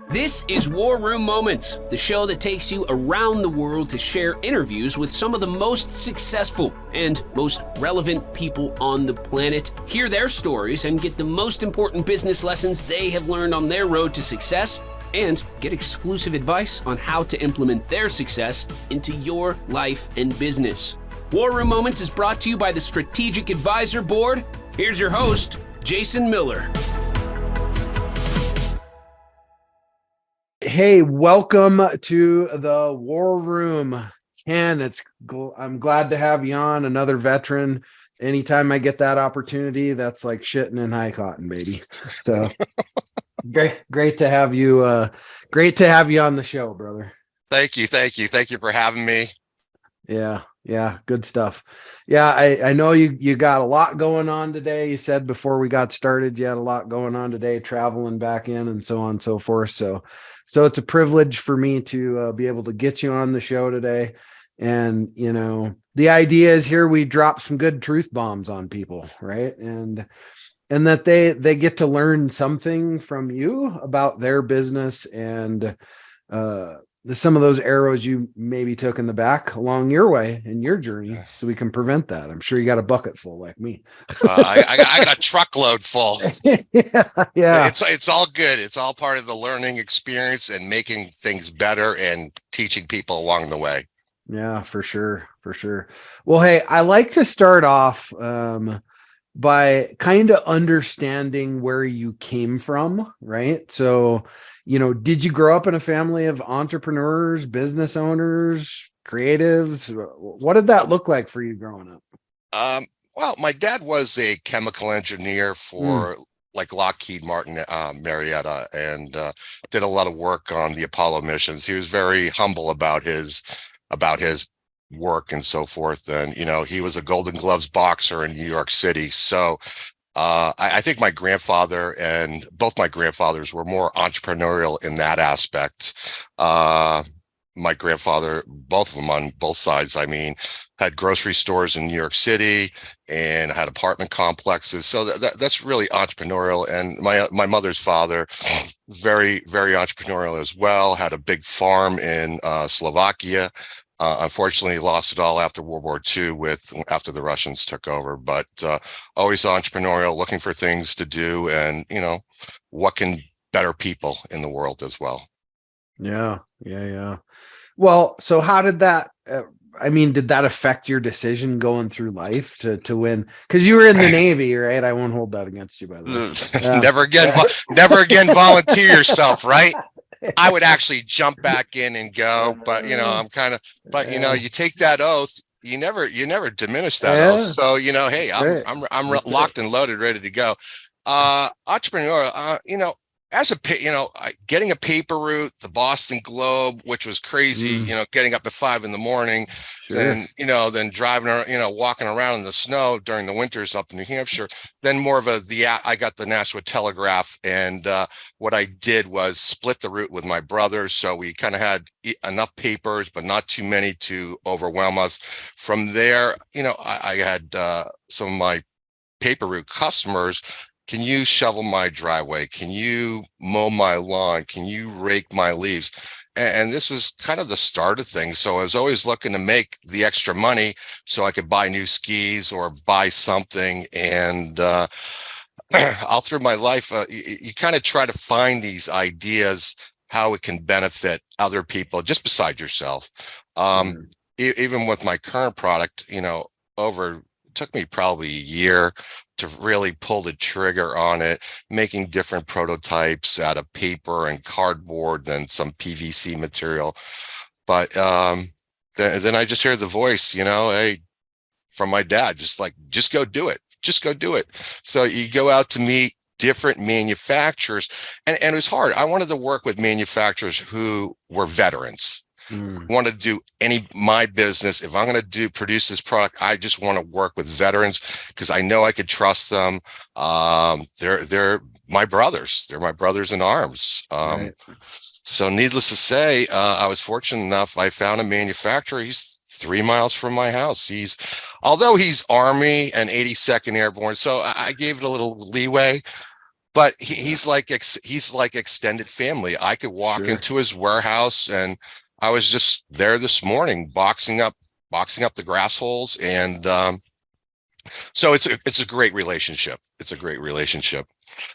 This is War Room Moments, the show that takes you around the world to share interviews with some of the most successful and most relevant people on the planet, hear their stories, and get the most important business lessons they have learned on their road to success, and get exclusive advice on how to implement their success into your life and business. War Room Moments is brought to you by the Strategic Advisor Board. Here's your host, Jason Miller. Hey, welcome to the War Room. Ken, I'm glad to have you on, another veteran. Anytime I get that opportunity, that's like shitting in high cotton, baby. So great to have you. Great to have you on the show, brother. Thank you for having me. Yeah, good stuff. Yeah, I know you got a lot going on today. You said before we got started, you had a lot going on today, traveling back in and so on and so forth. So it's a privilege for me to be able to get you on the show today. And, you know, the idea is here we drop some good truth bombs on people, right? And that they get to learn something from you about their business and some of those arrows you maybe took in the back along your way in your journey, so we can prevent that. I'm sure you got a bucket full like me. I got a truckload full. Yeah. It's all good. It's all part of the learning experience and making things better and teaching people along the way. Yeah, for sure. Well, hey, I like to start off by kind of understanding where you came from, right? So, you know, did you grow up in a family of entrepreneurs, business owners, creatives? What did that look like for you growing up? Well, my dad was a chemical engineer for like Lockheed Martin, Marietta, and did a lot of work on the Apollo missions. He was very humble about his work and so forth. And, you know, he was a Golden Gloves boxer in New York City. So I think my grandfather and both my grandfathers were more entrepreneurial in that aspect. My grandfather, both of them on both sides, I mean, had grocery stores in New York City and had apartment complexes. So that's really entrepreneurial. And my mother's father, very, very entrepreneurial as well, had a big farm in Slovakia. Unfortunately, lost it all after World War II after the Russians took over, but always entrepreneurial, looking for things to do and, you know, what can better people in the world as well. Yeah. Well, so how did that, did that affect your decision going through life to win? Because you were in the Navy, right? I won't hold that against you, by the way. Never again volunteer yourself, right? I would actually jump back in and go, but you know, you know, you take that oath, you never diminish that oath. So, you know, hey, I'm locked and loaded, ready to go. Entrepreneurial, you know, getting a paper route, the Boston Globe, which was crazy, you know, getting up at 5 a.m, then, you know, then driving around, you know, walking around in the snow during the winters up in New Hampshire. Then more of I got the National Telegraph, and what I did was split the route with my brother. So we kind of had enough papers, but not too many to overwhelm us. From there, you know, I had some of my paper route customers. Can you shovel my driveway? Can you mow my lawn? Can you rake my leaves? And this is kind of the start of things. So I was always looking to make the extra money so I could buy new skis or buy something. And all through my life, you kind of try to find these ideas, how it can benefit other people, just beside yourself. Even with my current product, you know, it took me probably a year to really pull the trigger on it, making different prototypes out of paper and cardboard and some PVC material. But then I just hear the voice, you know, hey, from my dad, just go do it. Just go do it. So you go out to meet different manufacturers, and it was hard. I wanted to work with manufacturers who were veterans. Want to do my business. If I'm going to produce this product, I just want to work with veterans because I know I could trust them. They're my brothers. They're my brothers in arms. Right. So needless to say, I was fortunate enough. I found a manufacturer. He's 3 miles from my house. Although he's Army and 82nd Airborne, so I gave it a little leeway. but he's like extended family. I could walk into his warehouse, and I was just there this morning boxing up the grass holes, and so it's a great relationship. It's a great relationship.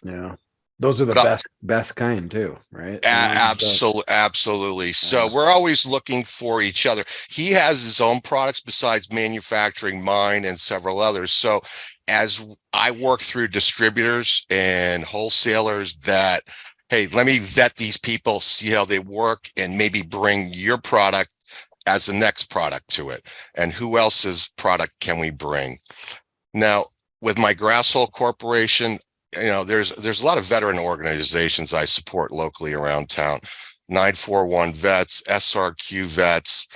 Yeah. Those are the best kind too, right? Absolutely. So we're always looking for each other. He has his own products besides manufacturing mine and several others. So as I work through distributors and wholesalers that, hey, let me vet these people, see how they work, and maybe bring your product as the next product to it. And who else's product can we bring? Now, with my GRASSHOLE Corporation, there's a lot of veteran organizations I support locally around town. 941 Vets, SRQ Vets,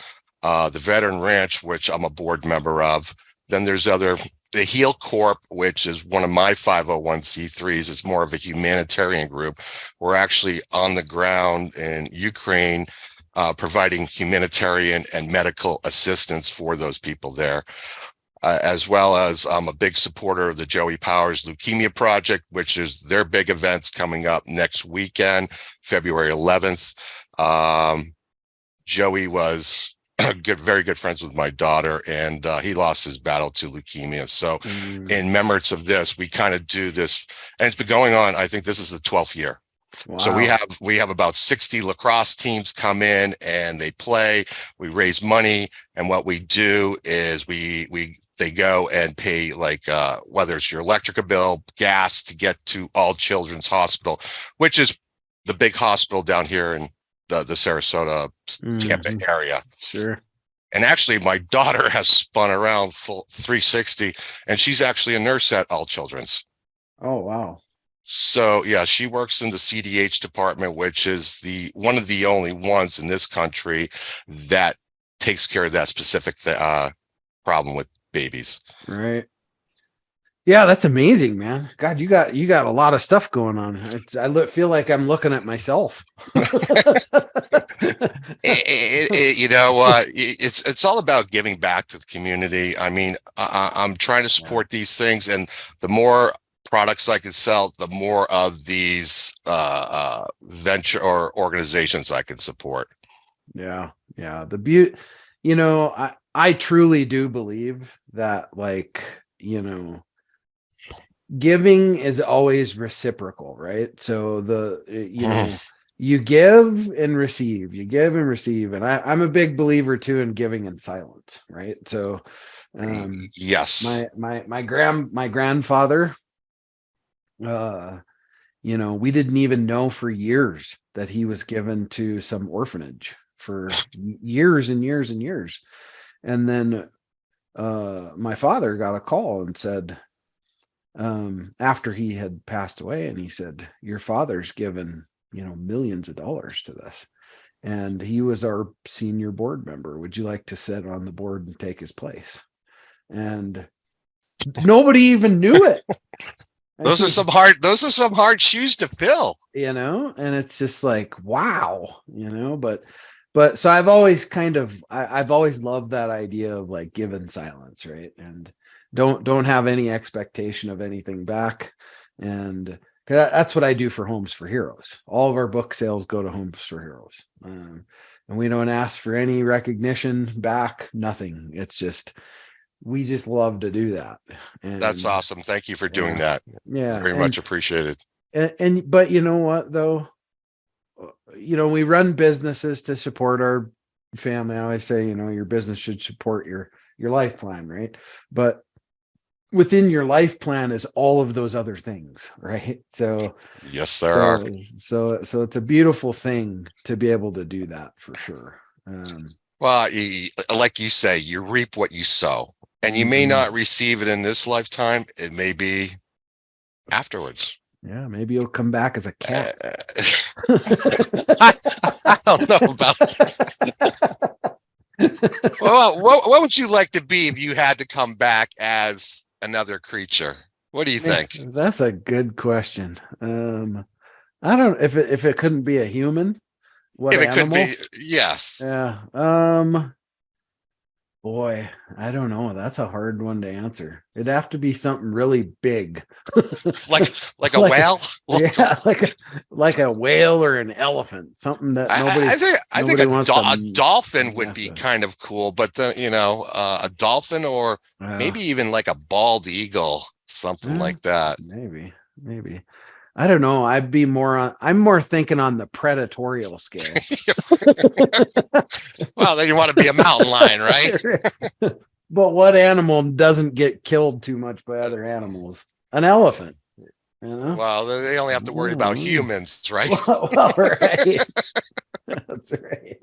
the Veteran Ranch, which I'm a board member of. Then there's the Heal Corp, which is one of my 501c3s. It's more of a humanitarian group. We're actually on the ground in Ukraine, providing humanitarian and medical assistance for those people there. As well as I'm a big supporter of the Joey Powers Leukemia Project, which is their big events coming up next weekend, February 11th. Joey was very good friends with my daughter, and he lost his battle to leukemia. So in remembrance of this, we kind of do this, and it's been going on. I think this is the 12th year. Wow. So we have about 60 lacrosse teams come in and they play. We raise money, and what we do is they go and pay, like, whether it's your electric bill, gas to get to All Children's Hospital, which is the big hospital down here in the Sarasota, Tampa area. Sure. And actually, my daughter has spun around full 360, and she's actually a nurse at All Children's. Oh, wow. So, yeah, she works in the CDH department, which is one of the only ones in this country that takes care of that specific problem with babies. Right. Yeah, that's amazing, man. God, you got a lot of stuff going on. I feel like I'm looking at myself. It's all about giving back to the community. I mean, I'm trying to support these things, and the more products I can sell, the more of these venture or organizations I can support. Yeah. The beauty, I truly do believe that, like, giving is always reciprocal, right? So you give and receive, and I'm a big believer too in giving in silence, right? So yes, my grandfather, we didn't even know for years that he was given to some orphanage for years and years and years. And then my father got a call and said, after he had passed away, and he said, your father's given, millions of dollars to this. And he was our senior board member. Would you like to sit on the board and take his place? And nobody even knew it. Those are some hard shoes to fill, and it's just like, wow, but so I've always I've always loved that idea of, like, give in silence, right? And don't have any expectation of anything back. And that's what I do for Homes for Heroes. All of our book sales go to Homes for Heroes. And we don't ask for any recognition back, nothing. It's just, we just love to do that. And that's awesome. Thank you for doing that. Yeah. Very much appreciated. But you know what, though? We run businesses to support our family. I always say, your business should support your life plan, right? But within your life plan is all of those other things, right? So yes, there are. So it's a beautiful thing to be able to do that, for sure. Well, like you say, you reap what you sow, and you may not receive it in this lifetime. It may be afterwards. Yeah, maybe you'll come back as a cat. I don't know about that. Well, what would you like to be if you had to come back as another creature? What do you think? That's a good question. I don't, if it couldn't be a human, what if it animal? could be, yes. Yeah. Boy, I don't know. That's a hard one to answer. It'd have to be something really big. Like a whale. Yeah, like a whale or an elephant, something that I think nobody wants a to dolphin would mess be with. kind of cool, but a dolphin or maybe even like a bald eagle, something like that. Maybe. I don't know. I'm more thinking on the predatorial scale. Well, then you want to be a mountain lion, right? But what animal doesn't get killed too much by other animals? An elephant. Well, they only have to worry about humans, right? Well, right. That's right.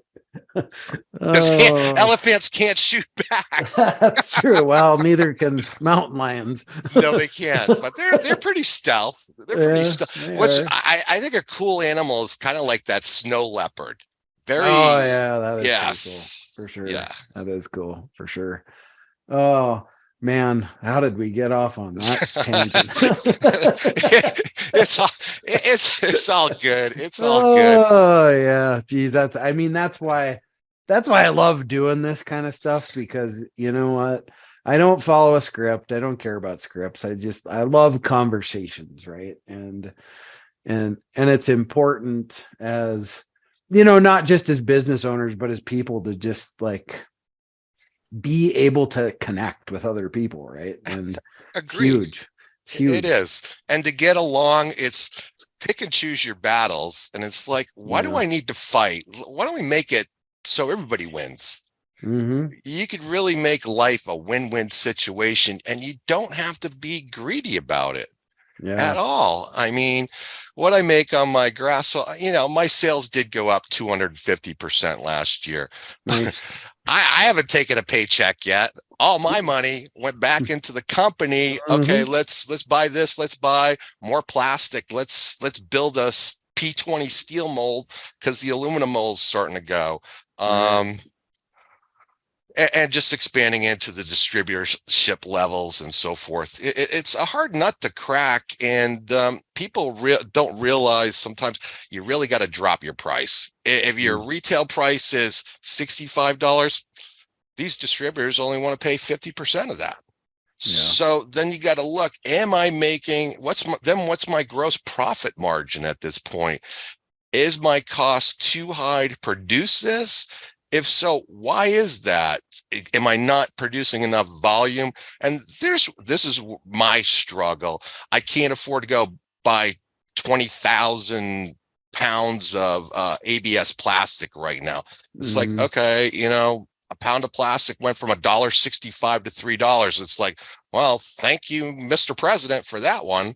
Because elephants can't shoot back. That's true. Well, neither can mountain lions. No, they can't. But they're pretty stealth. They're pretty stealth. I think a cool animal is kind of like that snow leopard. Very. Oh yeah, that is yes, cool, for sure. Yeah, that is cool for sure. Oh man, how did we get off on that tangent? it's all good. It's all good. Oh yeah, geez, that's why I love doing this kind of stuff, because you know what? I don't follow a script. I don't care about scripts. I love conversations, right? And it's important, as not just as business owners, but as people, to just like be able to connect with other people, right? And it's huge. It's huge. It is. And to get along, it's pick and choose your battles. And it's like, why do I need to fight? Why don't we make it so everybody wins? Mm-hmm. You could really make life a win-win situation, and you don't have to be greedy about it at all. I mean, what I make on my GRASSHOLE, my sales did go up 250% last year. Nice. I haven't taken a paycheck yet. All my money went back into the company. Okay, let's buy this. Let's buy more plastic. Let's build a P20 steel mold, because the aluminum mold is starting to go. And just expanding into the distributorship levels and so forth. It's a hard nut to crack, and people don't realize sometimes you really got to drop your price. If your retail price is $65, these distributors only want to pay 50% of that. So then you got to look, am I making, what's my gross profit margin at this point? Is my cost too high to produce this? If so, why is that? Am I not producing enough volume? And this is my struggle. I can't afford to go buy 20,000 pounds of ABS plastic right now. It's like, okay, a pound of plastic went from $1.65 to $3. It's like, well, thank you, Mr. President, for that one.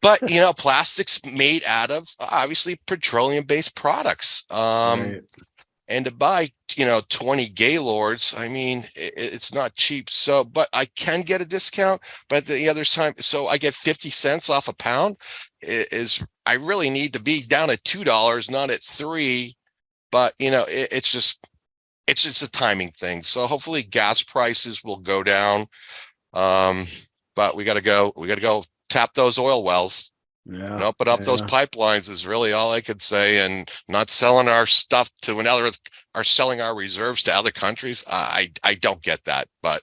But plastic's made out of obviously petroleum-based products. And to buy 20 Gaylords, I mean, it's not cheap. So, but I can get a discount. But at the other time, so I get 50 cents off a pound. I really need to be down at $2, not at $3. But it's just a timing thing. So hopefully gas prices will go down. But we got to go tap those oil wells and open up those pipelines is really all I could say. And not selling our stuff to another, or selling our reserves to other countries. I don't get that, but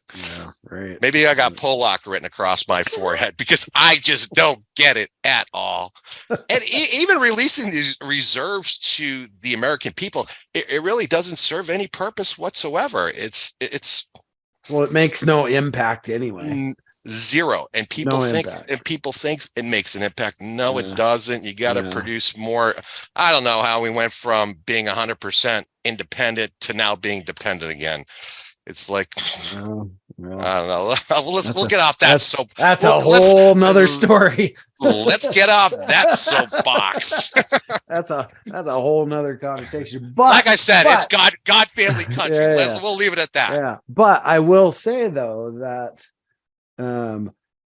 maybe I got Pollock written across my forehead, because I just don't get it at all. And even releasing these reserves to the American people, it really doesn't serve any purpose whatsoever. Well, it makes no impact anyway. Zero. And people think it makes an impact. No, it doesn't. You got to produce more. I don't know how we went from being 100% independent to now being dependent again. It's like, I don't know. We'll get off that. That's a whole nother story. Let's get off that soapbox. That's a whole nother conversation. But like I said, it's God family country. We'll leave it at that. Yeah. But I will say though that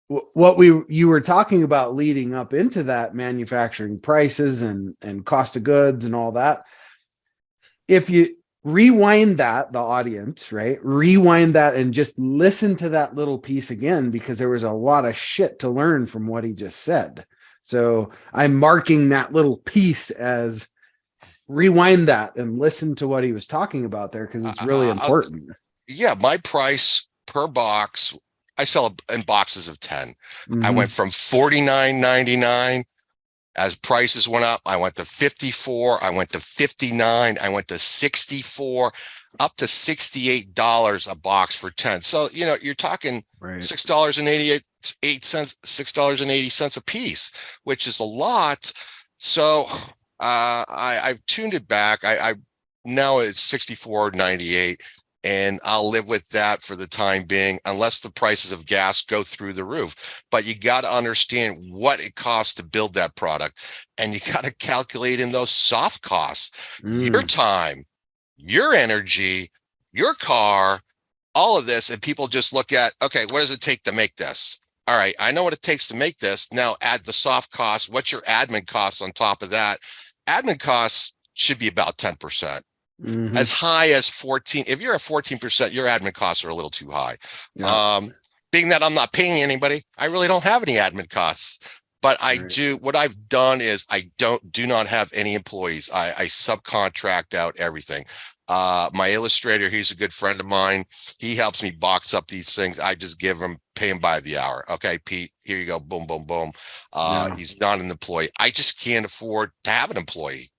what you were talking about leading up into that, manufacturing prices and cost of goods and all that, if you rewind that, the audience, right, rewind that and just listen to that little piece again, because there was a lot of shit to learn from what he just said. So I'm marking that little piece as rewind that and listen to what he was talking about there, because it's really important. Yeah, my price per box, I sell in boxes of 10. I went from $49.99. As prices went up, I went to 54, I went to 59, I went to 64, up to $68 a box for 10. So, you're talking $6.88, $6.80 a piece, which is a lot. So I've tuned it back. I now it's $64.98. And I'll live with that for the time being, unless the prices of gas go through the roof. But you got to understand what it costs to build that product. And you got to calculate in those soft costs, your time, your energy, your car, all of this. And people just look at, okay, what does it take to make this? All right, I know what it takes to make this. Now add the soft costs. What's your admin costs on top of that? Admin costs should be about 10%. As high as 14. If you're at 14%, your admin costs are a little too high. Yeah. Being that I'm not paying anybody, I really don't have any admin costs. But I do. What I've done is I do not have any employees. I subcontract out everything. My illustrator, he's a good friend of mine. He helps me box up these things. I just pay him by the hour. Okay, Pete, here you go. Boom, boom, boom. He's not an employee. I just can't afford to have an employee.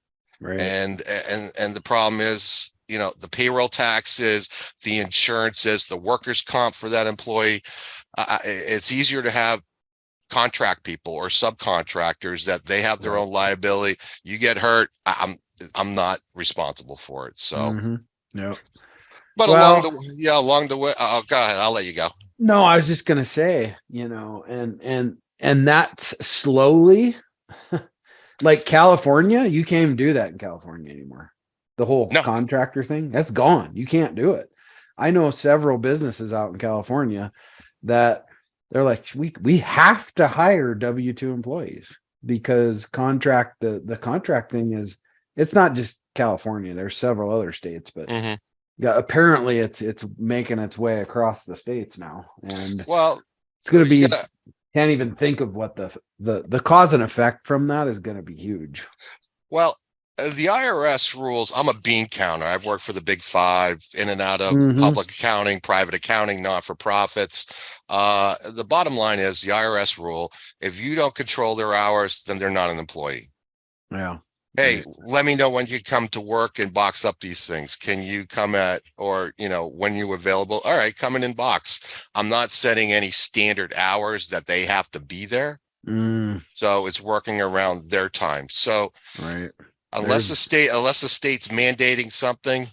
Right. And the problem is, the payroll taxes, the insurances, the workers' comp for that employee. It's easier to have contract people or subcontractors that they have their own liability. You get hurt, I'm not responsible for it. So, But along the way, oh, go ahead. I'll let you go. No, I was just gonna say, and that's slowly. Like California, you can't even do that in California anymore. The whole contractor thing, that's gone. You can't do it. I know several businesses out in California that they're like, we have to hire W-2 employees, because the contract thing is, it's not just California. There's several other states, but apparently it's making its way across the states now. And it's going to be, can't even think of what the cause and effect from that is going to be huge. Well, the IRS rules, I'm a bean counter. I've worked for the big five, in and out of public accounting, private accounting, not-for-profits. The bottom line is the IRS rule, if you don't control their hours, then they're not an employee. Yeah. Hey, let me know when you come to work and box up these things. Can you come when you're available? All right, come in and box. I'm not setting any standard hours that they have to be there. So it's working around their time. So unless the state's mandating something,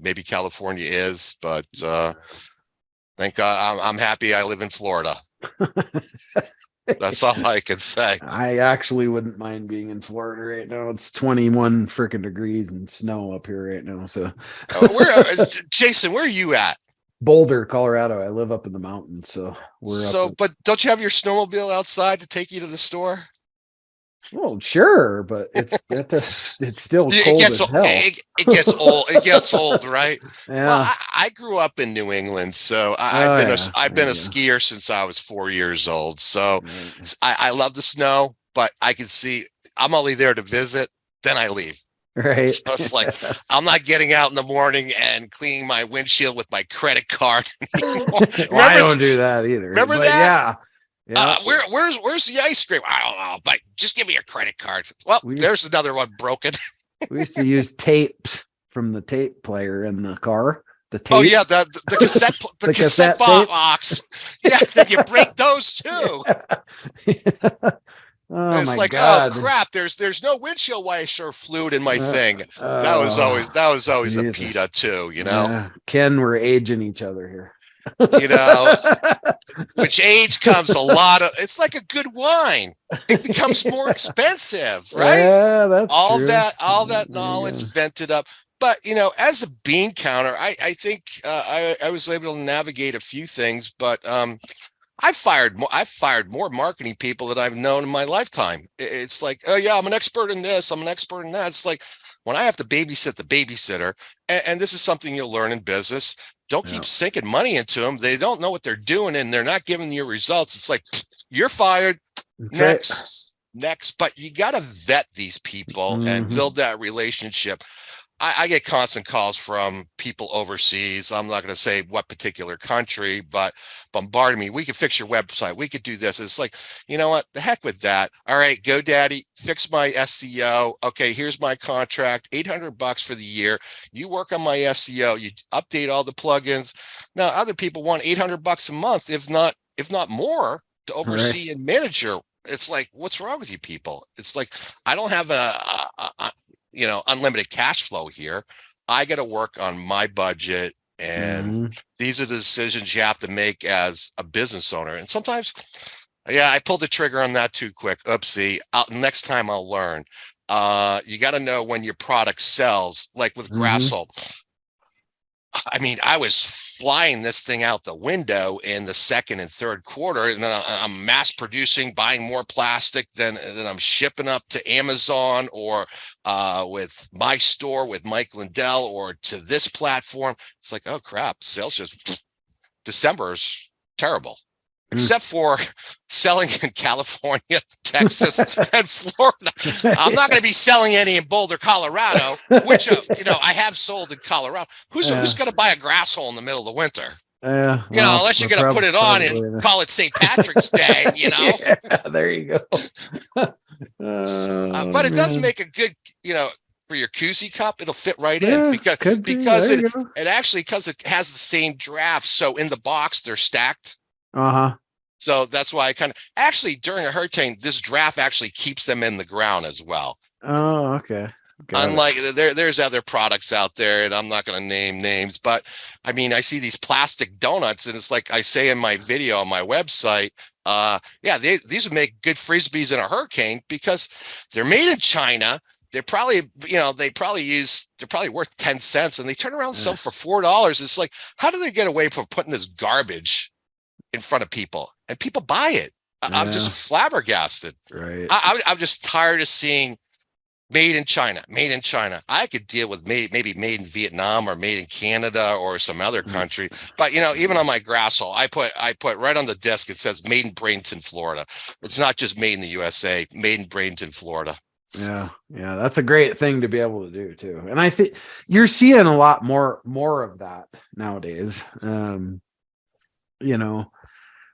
maybe California is, but thank God I'm happy I live in Florida. That's all I can say. I actually wouldn't mind being in Florida right now. It's 21 freaking degrees and snow up here right now. So, Jason, where are you at? Boulder, Colorado. I live up in the mountains, so but don't you have your snowmobile outside to take you to the store? Well, sure, but it's still cold as hell. It gets old. It gets old, right? Yeah. Well, I grew up in New England, so I've been a skier since I was 4 years old. So I love the snow, but I can see I'm only there to visit. Then I leave. Right. So it's like I'm not getting out in the morning and cleaning my windshield with my credit card. I don't do that either. Remember that? Yeah. Where's the ice cream? I don't know, but just give me your credit card. Well, there's another one broken. We used to use tapes from the tape player in the car. The tape. Oh yeah, the cassette the cassette box. Yeah, then you break those too. Oh, it's my like, God. oh crap! There's no windshield washer fluid in my thing. That was always Jesus. a PETA too. Ken, we're aging each other here. Which age comes a lot of. It's like a good wine. It becomes more expensive, right? Yeah, that's all true. that knowledge vented up. But as a bean counter, I think I was able to navigate a few things. But I've fired more marketing people that I've known in my lifetime. It's like, oh yeah, I'm an expert in this. I'm an expert in that. It's like when I have to babysit the babysitter, and this is something you'll learn in business. Don't keep sinking money into them. They don't know what they're doing, and they're not giving you results. It's like, you're fired. Next. next, but you got to vet these people and build that relationship. I get constant calls from people overseas. I'm not going to say what particular country, but bombarding me. We could fix your website. We could do this. It's like, you know what? The heck with that. All right, GoDaddy, fix my SEO. Okay, here's my contract, $800 for the year. You work on my SEO. You update all the plugins. Now, other people want $800 a month, if not more, to oversee and manage your. It's like, what's wrong with you people? It's like, I don't have a unlimited cash flow here. I got to work on my budget, and these are the decisions you have to make as a business owner. And sometimes, I pulled the trigger on that too quick. Oopsie. Next time I'll learn. You got to know when your product sells, like with GRASSHOLE. I mean, I was flying this thing out the window in the second and third quarter, and then I'm mass producing, buying more plastic than I'm shipping up to Amazon or with my store with Mike Lindell or to this platform. It's like, oh crap, sales just December's terrible. Except for selling in California, Texas, and Florida. I'm not going to be selling any in Boulder, Colorado, which I have sold in Colorado. Who's going to buy a GRASSHOLE in the middle of the winter? Unless you're going to put it on and call it St. Patrick's Day. Yeah, there you go. But it does make a good, for your koozie cup, it'll fit right in because it has the same draft. So in the box, they're stacked. So that's why I actually during a hurricane, this draft actually keeps them in the ground as well. Oh, okay. Unlike there's other products out there, and I'm not going to name names, but I mean, I see these plastic donuts, and it's like I say in my video on my website, these would make good frisbees in a hurricane because they're made in China. They're probably, they're probably worth 10 cents, and they turn around and sell for $4. It's like, how do they get away from putting this garbage in front of people and people buy it? I'm just flabbergasted. Right. I'm just tired of seeing made in China. I could deal with maybe made in Vietnam or made in Canada or some other country. But even on my GRASSHOLE, I put right on the desk, it says made in Bradenton, Florida. It's not just made in the USA, made in Bradenton, Florida. Yeah, that's a great thing to be able to do too. And I think you're seeing a lot more of that nowadays.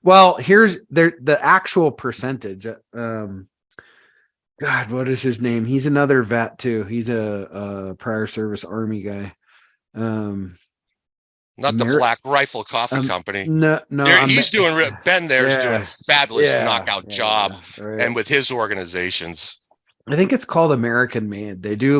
Well, here's the actual percentage. God, what is his name? He's another vet too. He's a prior service Army guy. Not the Black Rifle Coffee Company. No, he's doing Ben there's doing a fabulous knockout job, and with his organizations. I think it's called American Made. They do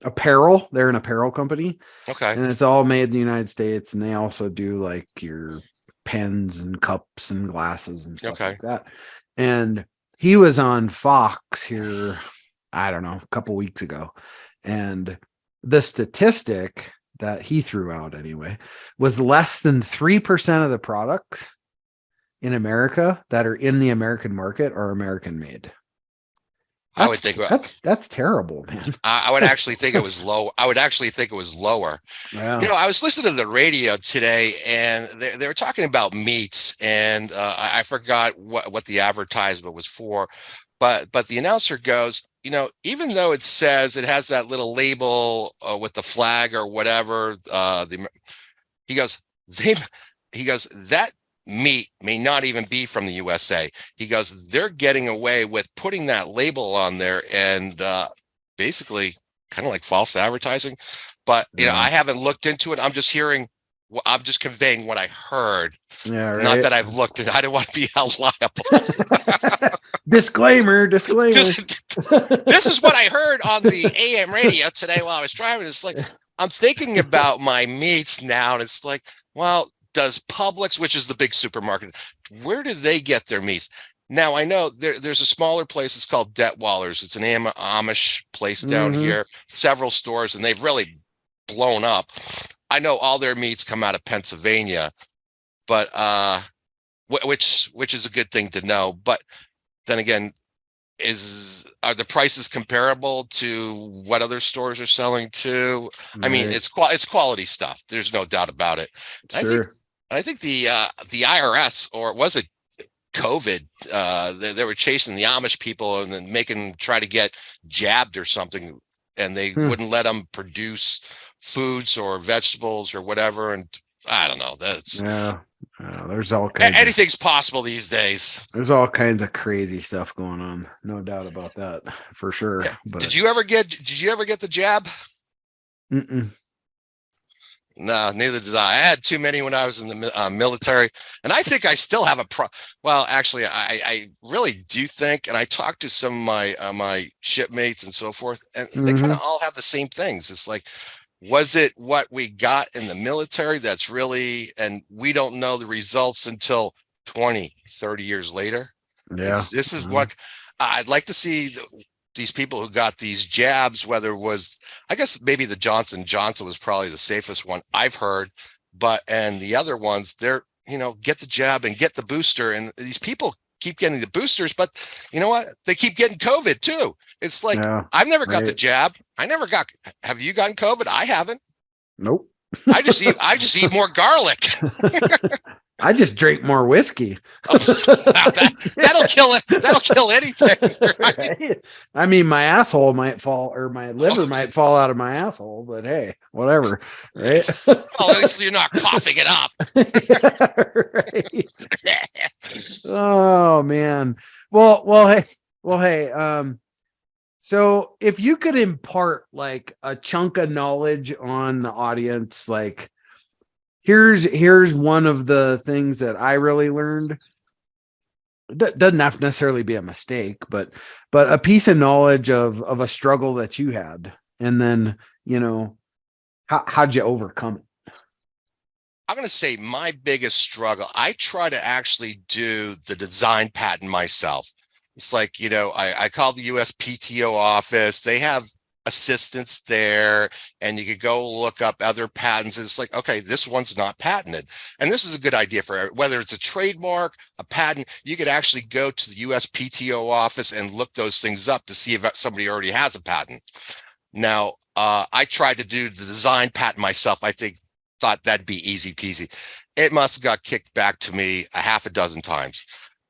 apparel. They're an apparel company. Okay. And it's all made in the United States. And they also do like your pens and cups and glasses and stuff like that. And he was on Fox here, I don't know, a couple weeks ago. And the statistic that he threw out anyway was less than 3% of the products in America that are in the American market are American made. I would think that's terrible, man. I would actually think it was low. I would actually think it was lower. Yeah. I was listening to the radio today, and they were talking about meats, and I forgot what the advertisement was for, but the announcer goes, even though it says it has that little label with the flag or whatever, he goes that meat may not even be from the USA. He goes, they're getting away with putting that label on there and basically kind of like false advertising. But I haven't looked into it. I'm just conveying what I heard. Yeah, right. Not that I've looked at it. I don't want to be held liable. Disclaimer. This is what I heard on the AM radio today while I was driving. It's like, I'm thinking about my meats now, and it's like, well, does Publix, which is the big supermarket, where do they get their meats? Now, I know there's a smaller place. It's called Detwaller's. It's an Amish place down here, several stores, and they've really blown up. I know all their meats come out of Pennsylvania, but which is a good thing to know. But then again, are the prices comparable to what other stores are selling too? Right. I mean, it's quality stuff. There's no doubt about it. Sure. I think the IRS, or was it COVID? They were chasing the Amish people and then making them try to get jabbed or something, and they wouldn't let them produce foods or vegetables or whatever. And I don't know. That's there's all kinds. Anything's possible these days. There's all kinds of crazy stuff going on. No doubt about that, for sure. Yeah. But Did you ever get the jab? Mm-mm. No, neither did I. I had too many when I was in the military, and I think I still have well, actually, I really do think, and I talked to some of my shipmates and so forth, and they kind of all have the same things. It's like, was it what we got in the military that's really, and we don't know the results until 20, 30 years later? Yeah. This is what I'd like to see. These people who got these jabs, whether it was, I guess maybe the Johnson was probably the safest one I've heard, and the other ones, they're, get the jab and get the booster. And these people keep getting the boosters, but you know what? They keep getting COVID too. It's like, I've never got the jab. Have you gotten COVID? I haven't. Nope. I just eat more garlic. I just drink more whiskey. That'll kill it. That'll kill anything. Right? I mean, my asshole might fall, or my liver might fall out of my asshole, but hey, whatever. Right? Well, at least you're not coughing it up. Right. Oh man. Well, hey. So if you could impart like a chunk of knowledge on the audience, like, here's one of the things that I really learned. That doesn't have to necessarily be a mistake, but a piece of knowledge of a struggle that you had, and then how'd you overcome it? I'm going to say my biggest struggle, I try to actually do the design patent myself. It's like, I called the USPTO office. They have assistants there, and you could go look up other patents. It's like, okay, this one's not patented. And this is a good idea for whether it's a trademark, a patent. You could actually go to the USPTO office and look those things up to see if somebody already has a patent. Now, I tried to do the design patent myself. Thought that'd be easy peasy. It must have got kicked back to me a half a dozen times.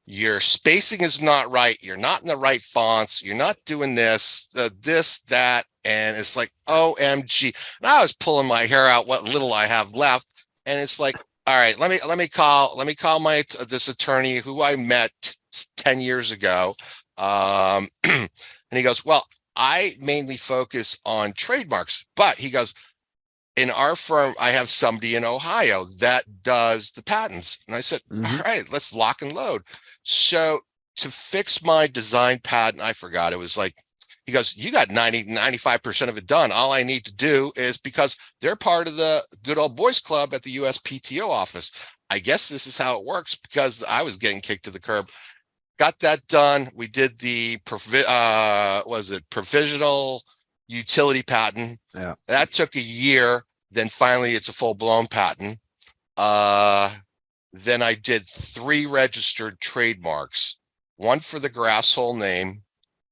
Your spacing is not right. You're not in the right fonts. You're not doing this, that. And it's like, OMG. And I was pulling my hair out what little I have left. And it's like, all right, let me call this attorney who I met 10 years ago. And he goes, well, I mainly focus on trademarks, but he goes, in our firm, I have somebody in Ohio that does the patents. And I said, all right, let's lock and load. So to fix my design patent, I forgot, it was like, he goes, you got 95% of it done. All I need to do is, because they're part of the good old boys club at the USPTO office. I guess this is how it works, because I was getting kicked to the curb. Got that done. We did the provisional utility patent. Yeah. That took a year. Then finally it's a full-blown patent. Then I did 3 registered trademarks, one for the GRASSHOLE name,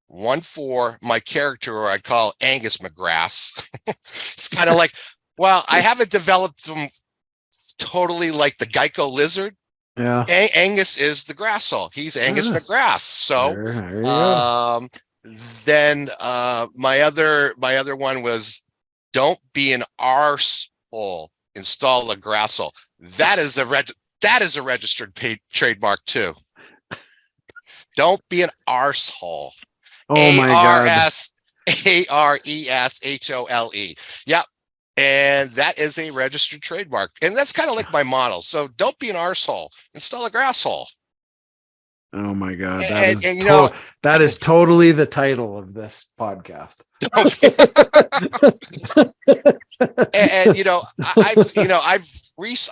one for my character, or I call Angus McGrass. It's kind of like, well, I haven't developed them totally like the Geico lizard. Yeah. Angus is the GRASSHOLE. He's Angus McGrass. So there you go. then my other one was, don't be an arsehole, install a GRASSHOLE. That is a registered trademark too. Don't be an arsehole. Oh my God. ARESHOLE. Yep. And that is a registered trademark. And that's kind of like my model. So don't be an arsehole, install a GRASSHOLE. Oh my God. That is totally the title of this podcast.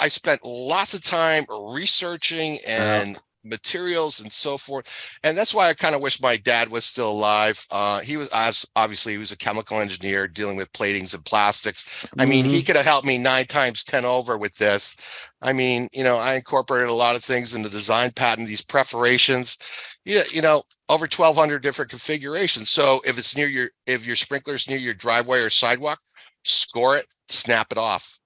I spent lots of time researching and materials and so forth, and that's why I kind of wish my dad was still alive. He was a chemical engineer dealing with platings and plastics. I mean, he could have helped me 9 times 10 over with this. I mean, I incorporated a lot of things in the design patent, these perforations, over 1,200 different configurations. So if your sprinkler's near your driveway or sidewalk, score it, snap it off.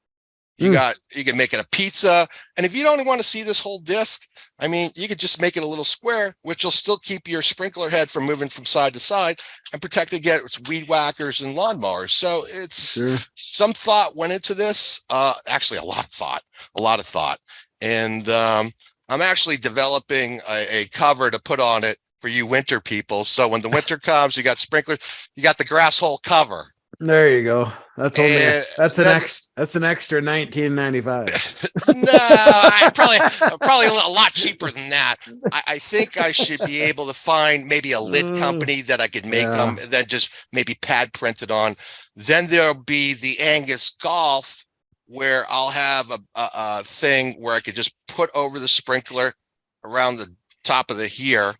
You can make it a pizza. And if you don't want to see this whole disc, I mean, you could just make it a little square, which will still keep your sprinkler head from moving from side to side and protect against weed whackers and lawnmowers. So it's some thought went into this. Actually, a lot of thought. And I'm actually developing a cover to put on it for you winter people. So when the winter comes, you got sprinklers, you got the GRASSHOLE cover. There you go. That's only that's an extra $19.95. No, probably a lot cheaper than that. I think I should be able to find maybe a lid company that I could make them, then just maybe pad printed on. Then there'll be the Angus Golf, where I'll have a thing where I could just put over the sprinkler around the top of the here.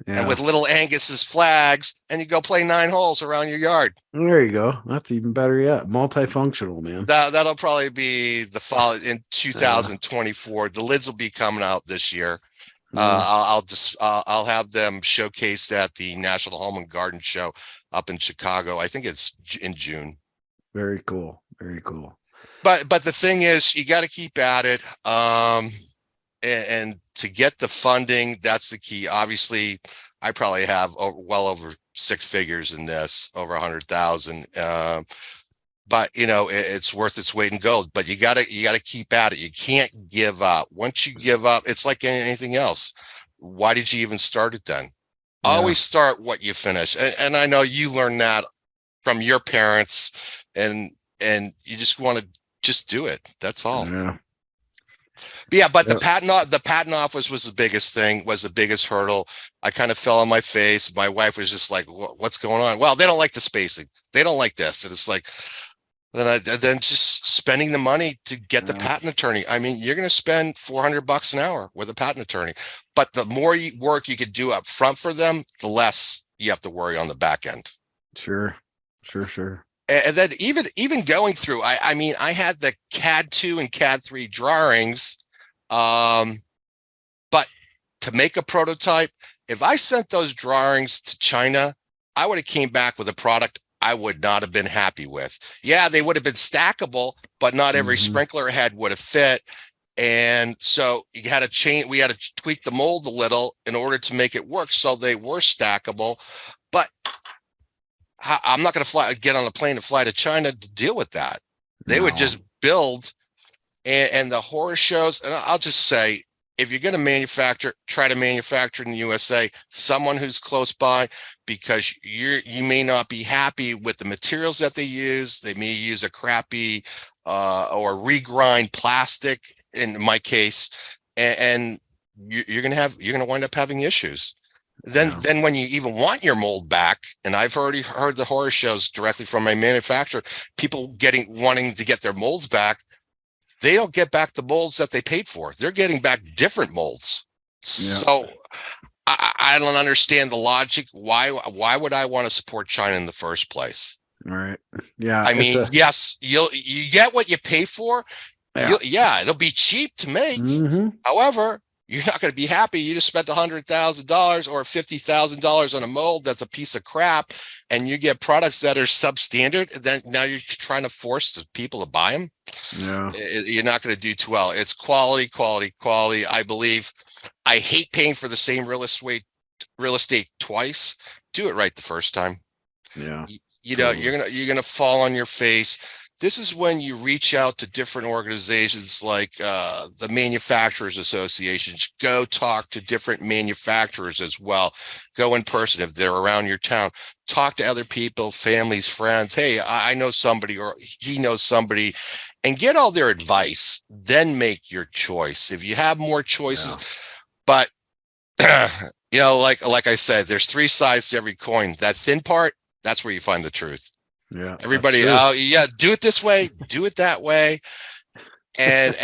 And with little Angus's flags, and you go play 9 holes around your yard. There you go. That's even better yet. Multifunctional, man. That'll probably be the fall in 2024. The lids will be coming out this year. I'll have them showcased at the National Home and Garden Show up in Chicago. I think it's in June. Very cool. Very cool. But the thing is, you got to keep at it. And to get the funding, that's the key. Obviously, I probably have well over 6 figures in this, over 100,000. But it's worth its weight in gold. But you gotta keep at it. You can't give up. Once you give up, it's like anything else. Why did you even start it then? Always start what you finish. And I know you learned that from your parents, and you just want to just do it. That's all. But the patent office was the biggest thing, was the biggest hurdle. I kind of fell on my face. My wife was just like, what's going on? Well, they don't like the spacing. They don't like this. And it's like, then just spending the money to get the patent attorney. I mean, you're going to spend $400 an hour with a patent attorney, but the more work you could do up front for them, the less you have to worry on the back end. Sure. And then even going through, I mean, I had the CAD 2 and CAD 3 drawings, but to make a prototype, if I sent those drawings to China, I would have came back with a product I would not have been happy with. Yeah, they would have been stackable, but not every sprinkler head would have fit. And so we had to tweak the mold a little in order to make it work, so they were stackable. But I'm not going to get on a plane and fly to China to deal with that. They would just build, and the horror shows. And I'll just say, if you're going to try to manufacture in the USA, someone who's close by, because you may not be happy with the materials that they use. They may use a crappy or regrind plastic in my case, and you're going to wind up having issues. Then when you even want your mold back, and I've already heard the horror shows directly from my manufacturer, people wanting to get their molds back, they don't get back the molds that they paid for. They're getting back different molds. So I don't understand the logic. Why would I want to support China in the first place? All right. Yeah. I mean, yes, you get what you pay for. It'll be cheap to make. However, you're not going to be happy. You just spent $100,000 or $50,000 on a mold that's a piece of crap, and you get products that are substandard. And then now you're trying to force the people to buy them. You're not going to do too well. It's quality. I believe. I hate paying for the same real estate twice. Do it right the first time. You're gonna fall on your face. This is when you reach out to different organizations like the Manufacturers Associations. Go talk to different manufacturers as well. Go in person if they're around your town. Talk to other people, families, friends. Hey, I know somebody, or he knows somebody, and get all their advice. Then make your choice. If you have more choices, but like I said, there's 3 sides to every coin. That thin part, that's where you find the truth. Everybody, do it this way, do it that way, and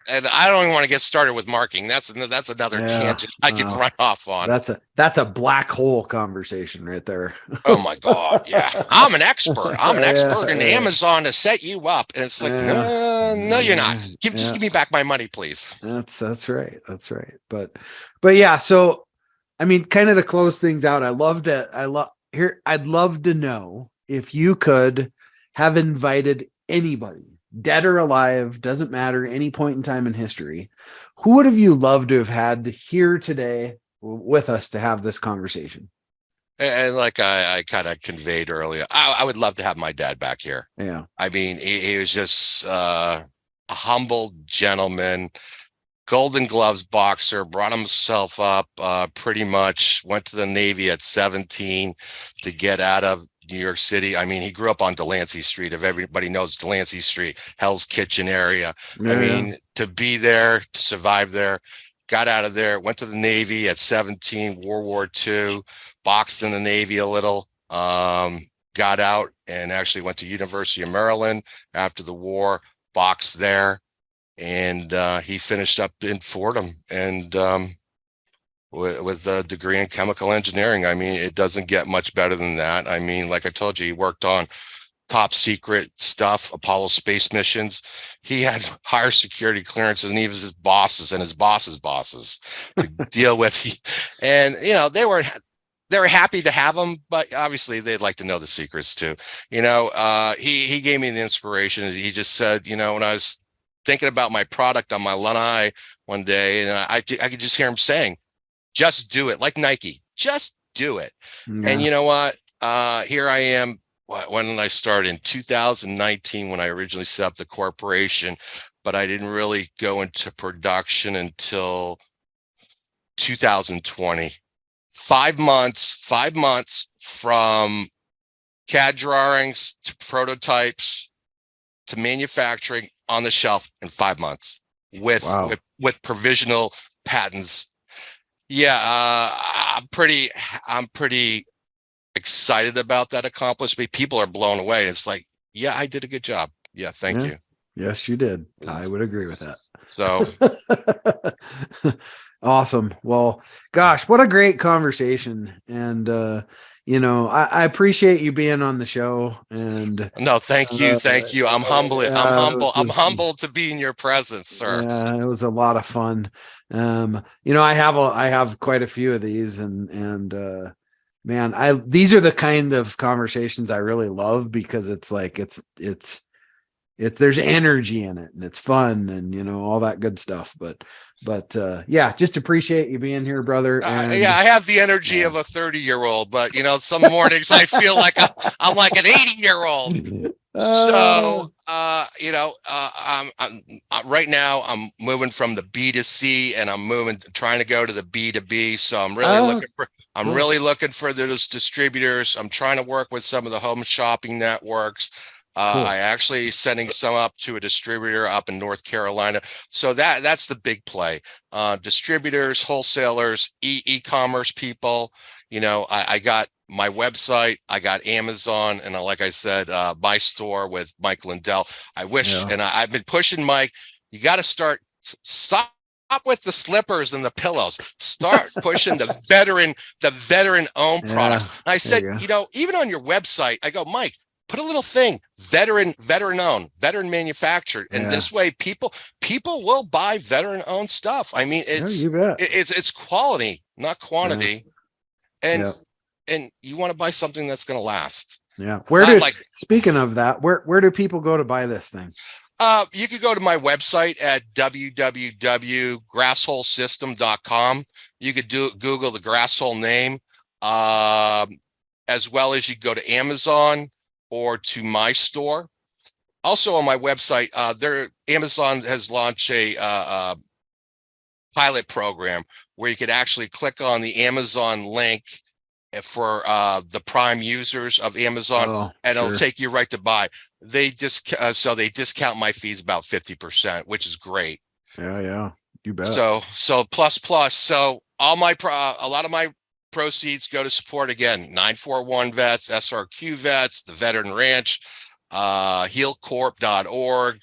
I don't even want to get started with marking. That's another tangent I could run off on. That's a black hole conversation right there. Oh my God, yeah. I'm an expert. I'm an expert in Amazon to set you up, and it's like, no, you're not. Just give me back my money, please. That's right. But yeah. So, I mean, kind of to close things out, I'd love to know if you could have invited anybody dead or alive, doesn't matter, any point in time in history, who would have you loved to have had here today with us to have this conversation? And like I kind of conveyed earlier, I would love to have my dad back here. Yeah. I mean, he was just a humble gentleman, Golden Gloves boxer, brought himself up pretty much, went to the Navy at 17 to get out of New York City. I mean, he grew up on Delancey Street. If everybody knows Delancey Street, Hell's Kitchen area. Yeah. I mean, to be there, to survive there, got out of there, went to the Navy at 17, World War II, boxed in the Navy a little, got out and actually went to University of Maryland after the war, boxed there. And he finished up in Fordham and with a degree in chemical engineering. I mean, it doesn't get much better than that. I mean, like I told you, he worked on top secret stuff, Apollo space missions. He had higher security clearances than even his bosses and his bosses' bosses to deal with. And, you know, they were happy to have him, but obviously they'd like to know the secrets too. You know, he gave me an inspiration. He just said, you know, when I was thinking about my product on my lanai one day, and I could just hear him saying, just do it, like Nike, just do it. Yeah. And you know what? Here I am. When did I start? In 2019, when I originally set up the corporation, but I didn't really go into production until 2020. 5 months from CAD drawings to prototypes to manufacturing on the shelf in 5 months with provisional patents. Yeah, I'm pretty excited about that accomplishment. People are blown away. It's like, yeah, I did a good job. Yeah, thank you. Yes, you did. I would agree with that. So awesome. Well, gosh, what a great conversation. And you know, I appreciate you being on the show. And no, thank you. I'm humbled. I'm humbled to be in your presence, sir. Yeah, it was a lot of fun. You know, I have quite a few of these, and man, these are the kind of conversations I really love, because it's like it's there's energy in it and it's fun and, you know, all that good stuff. But yeah, just appreciate you being here, brother. And, yeah, I have the energy of a 30-year-old, but you know, some mornings I feel like I'm like an 80-year-old. So, you know, I'm right now I'm moving from the B to C and trying to go to the B to B. So I'm really looking for those distributors. I'm trying to work with some of the home shopping networks. I actually sending some up to a distributor up in North Carolina. So that's the big play. Distributors, wholesalers, e-commerce people. You know, I got my website, I got Amazon, and like I said, my store with Mike Lindell. I wish, and I've been pushing Mike. You got to stop with the slippers and the pillows. Start pushing the veteran owned products. And I said, you know, even on your website, I go, Mike, put a little thing, veteran owned, veteran manufactured. And this way people will buy veteran owned stuff. I mean, it's quality, not quantity. And you want to buy something that's going to last. Yeah. Speaking of that, where do people go to buy this thing? You could go to my website at www.grassholesystem.com. You could Google the Grasshole name, as well as you go to Amazon or to my store. Also on my website, Amazon has launched a pilot program where you could actually click on the Amazon link for the Prime users of Amazon, and it'll take you right to buy. They discount my fees about 50%, which is great. Yeah, you bet. So plus. So a lot of my proceeds go to support, again, 941 vets, SRQ vets, the Veteran Ranch, healcorp.org,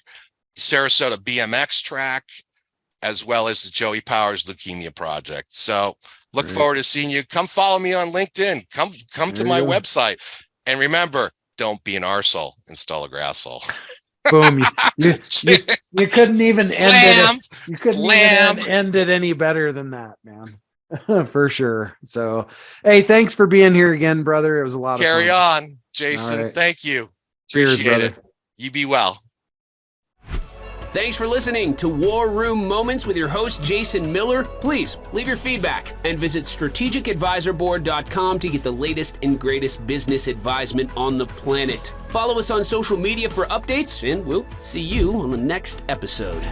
Sarasota BMX track, as well as the Joey Powers Leukemia Project. So look forward to seeing you. Come follow me on LinkedIn. Come to my website. And remember, don't be an arsehole. Install a GRASSHOLE. Boom. You couldn't even end it. You couldn't even end it any better than that, man. For sure. So, hey, thanks for being here again, brother. It was a lot of fun. Carry on, Jason. Thank you. Cheers, Appreciate brother. it. You be well. Thanks for listening to War Room Moments with your host, Jason Miller. Please leave your feedback and visit strategicadvisorboard.com to get the latest and greatest business advisement on the planet. Follow us on social media for updates, and we'll see you on the next episode.